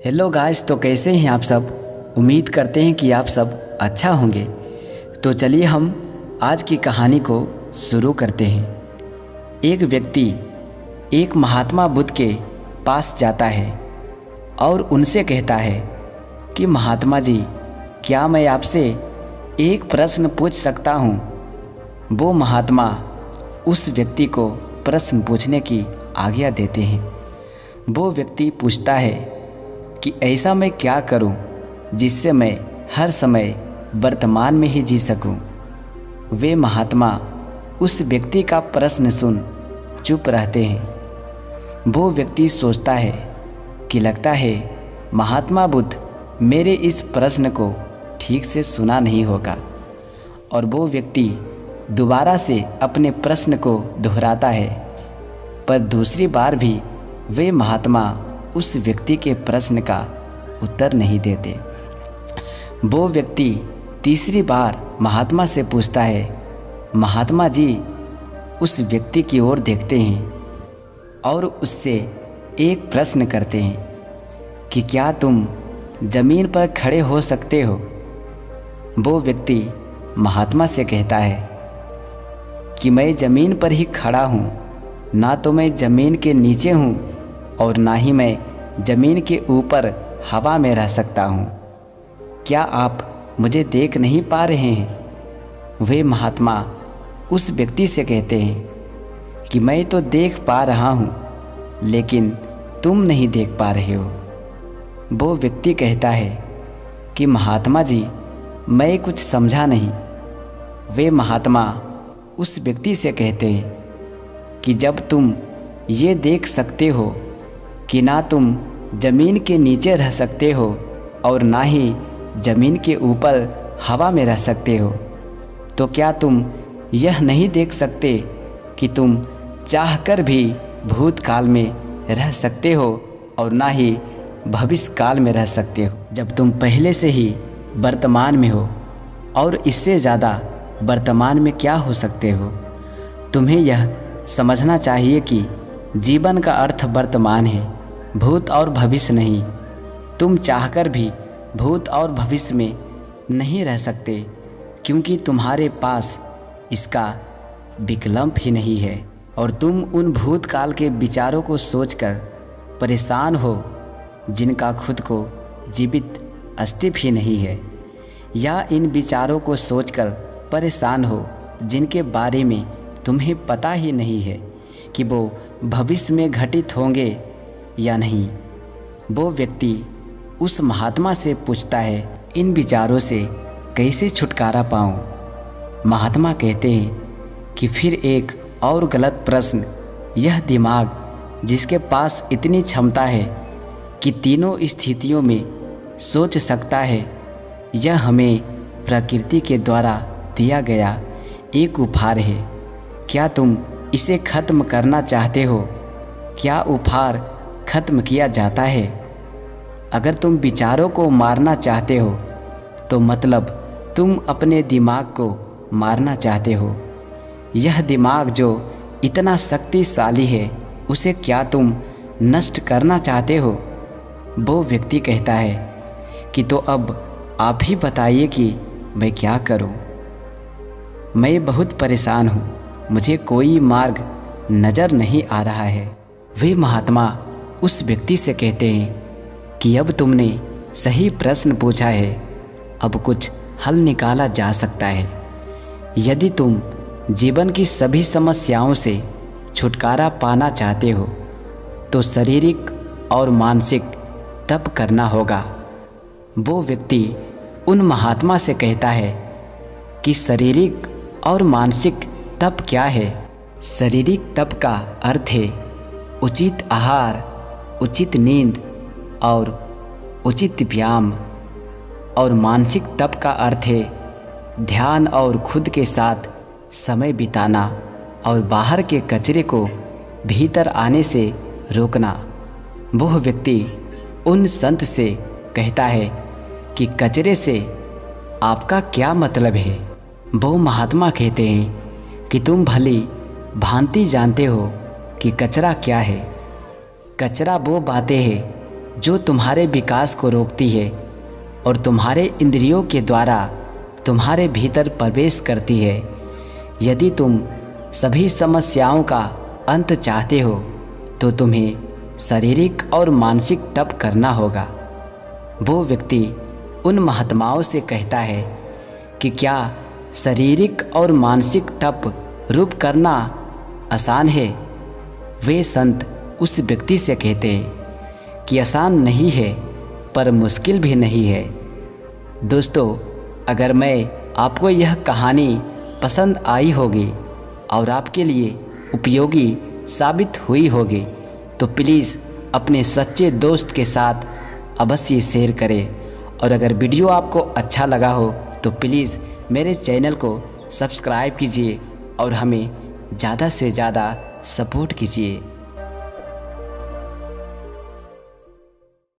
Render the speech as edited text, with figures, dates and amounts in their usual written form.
Hello guys, तो कैसे हैं आप सब। उम्मीद करते हैं कि आप सब अच्छा होंगे। तो चलिए हम आज की कहानी को शुरू करते हैं। एक व्यक्ति एक महात्मा बुद्ध के पास जाता है और उनसे कहता है कि महात्मा जी, क्या मैं आपसे एक प्रश्न पूछ सकता हूँ। वो महात्मा उस व्यक्ति को प्रश्न पूछने की आज्ञा देते हैं। वो व्यक्ति पूछता है कि ऐसा मैं क्या करूं जिससे मैं हर समय वर्तमान में ही जी सकूं। वे महात्मा उस व्यक्ति का प्रश्न सुन चुप रहते हैं। वो व्यक्ति सोचता है कि लगता है महात्मा बुद्ध मेरे इस प्रश्न को ठीक से सुना नहीं होगा, और वो व्यक्ति दोबारा से अपने प्रश्न को दोहराता है। पर दूसरी बार भी वे महात्मा उस व्यक्ति के प्रश्न का उत्तर नहीं देते। वो व्यक्ति तीसरी बार महात्मा से पूछता है। महात्मा जी उस व्यक्ति की ओर देखते हैं और उससे एक प्रश्न करते हैं कि क्या तुम ज़मीन पर खड़े हो सकते हो। वो व्यक्ति महात्मा से कहता है कि मैं ज़मीन पर ही खड़ा हूँ, ना तो मैं ज़मीन के नीचे हूँ और ना ही मैं ज़मीन के ऊपर हवा में रह सकता हूँ। क्या आप मुझे देख नहीं पा रहे हैं। वे महात्मा उस व्यक्ति से कहते हैं कि मैं तो देख पा रहा हूँ, लेकिन तुम नहीं देख पा रहे हो। वो व्यक्ति कहता है कि महात्मा जी, मैं कुछ समझा नहीं। वे महात्मा उस व्यक्ति से कहते हैं कि जब तुम ये देख सकते हो कि ना तुम ज़मीन के नीचे रह सकते हो और ना ही ज़मीन के ऊपर हवा में रह सकते हो, तो क्या तुम यह नहीं देख सकते कि तुम चाहकर भी भूतकाल में रह सकते हो और ना ही भविष्य काल में रह सकते हो। जब तुम पहले से ही वर्तमान में हो, और इससे ज़्यादा वर्तमान में क्या हो सकते हो। तुम्हें यह समझना चाहिए कि जीवन का अर्थ वर्तमान है, भूत और भविष्य नहीं। तुम चाहकर भी भूत और भविष्य में नहीं रह सकते, क्योंकि तुम्हारे पास इसका विकल्प ही नहीं है। और तुम उन भूतकाल के विचारों को सोचकर परेशान हो जिनका खुद को जीवित अस्तित्व ही नहीं है, या इन विचारों को सोचकर परेशान हो जिनके बारे में तुम्हें पता ही नहीं है कि वो भविष्य में घटित होंगे या नहीं। वो व्यक्ति उस महात्मा से पूछता है, इन विचारों से कैसे छुटकारा पाऊं। महात्मा कहते हैं कि फिर एक और गलत प्रश्न। यह दिमाग जिसके पास इतनी क्षमता है कि तीनों स्थितियों में सोच सकता है, यह हमें प्रकृति के द्वारा दिया गया एक उपहार है। क्या तुम इसे ख़त्म करना चाहते हो। क्या उपहार ख़त्म किया जाता है। अगर तुम विचारों को मारना चाहते हो तो मतलब तुम अपने दिमाग को मारना चाहते हो। यह दिमाग जो इतना शक्तिशाली है, उसे क्या तुम नष्ट करना चाहते हो। वो व्यक्ति कहता है कि तो अब आप ही बताइए कि मैं क्या करूं। मैं बहुत परेशान हूं, मुझे कोई मार्ग नज़र नहीं आ रहा है। वे महात्मा उस व्यक्ति से कहते हैं कि अब तुमने सही प्रश्न पूछा है, अब कुछ हल निकाला जा सकता है। यदि तुम जीवन की सभी समस्याओं से छुटकारा पाना चाहते हो तो शारीरिक और मानसिक तप करना होगा। वो व्यक्ति उन महात्मा से कहता है कि शारीरिक और मानसिक तप क्या है। शारीरिक तप का अर्थ है उचित आहार, उचित नींद और उचित व्यायाम, और मानसिक तप का अर्थ है ध्यान और खुद के साथ समय बिताना और बाहर के कचरे को भीतर आने से रोकना। वह व्यक्ति उन संत से कहता है कि कचरे से आपका क्या मतलब है। वो महात्मा कहते हैं कि तुम भली भांति जानते हो कि कचरा क्या है। कचरा वो बातें हैं जो तुम्हारे विकास को रोकती है और तुम्हारे इंद्रियों के द्वारा तुम्हारे भीतर प्रवेश करती है। यदि तुम सभी समस्याओं का अंत चाहते हो तो तुम्हें शारीरिक और मानसिक तप करना होगा। वो व्यक्ति उन महात्माओं से कहता है कि क्या शारीरिक और मानसिक तप रूप करना आसान है? वे संत उस व्यक्ति से कहते हैं कि आसान नहीं है पर मुश्किल भी नहीं है। दोस्तों, अगर मैं आपको यह कहानी पसंद आई होगी और आपके लिए उपयोगी साबित हुई होगी तो प्लीज़ अपने सच्चे दोस्त के साथ अवश्य शेयर करें। और अगर वीडियो आपको अच्छा लगा हो तो प्लीज़ मेरे चैनल को सब्सक्राइब कीजिए और हमें ज़्यादा से ज़्यादा सपोर्ट कीजिए।